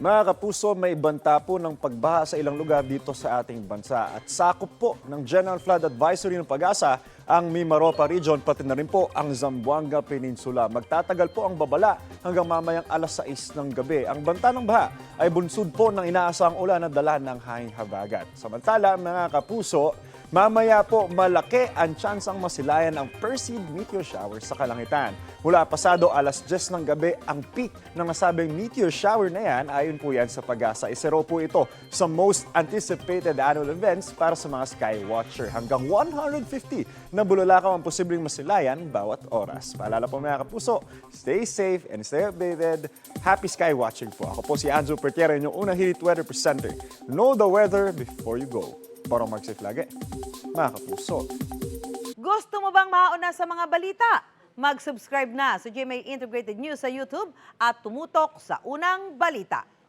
Mga kapuso, may banta po ng pagbaha sa ilang lugar dito sa ating bansa. At sakop po ng General Flood Advisory ng Pag-asa ang Mimaropa Region, pati na rin po ang Zamboanga Peninsula. Magtatagal po ang babala hanggang mamayang alas 6 ng gabi. Ang banta ng baha ay bunsod po ng inaasahang ulan na dala ng hanging habagat. Samantala, mga kapuso, mamaya po malaki ang tsansang masilayan ang Perseid meteor shower sa kalangitan. Mula pasado alas 10 ng gabi, ang peak ng nasabing meteor shower na yan, ayon po yan sa Pag-asa. Isa raw po ito sa most anticipated annual events para sa mga skywatcher. Hanggang 150 na bulalakaw ang posibleng masilayan bawat oras. Paalala po mga kapuso, stay safe and stay updated. Happy skywatching po. Ako po si Anzo Pertiera, inyong unang Hilit Weather Presenter. Know the weather before you go. Para mag-safe lagi, mga kapuso. Gusto mo bang mauna sa mga balita? Mag-subscribe na sa GMA Integrated News sa YouTube at tumutok sa Unang Balita.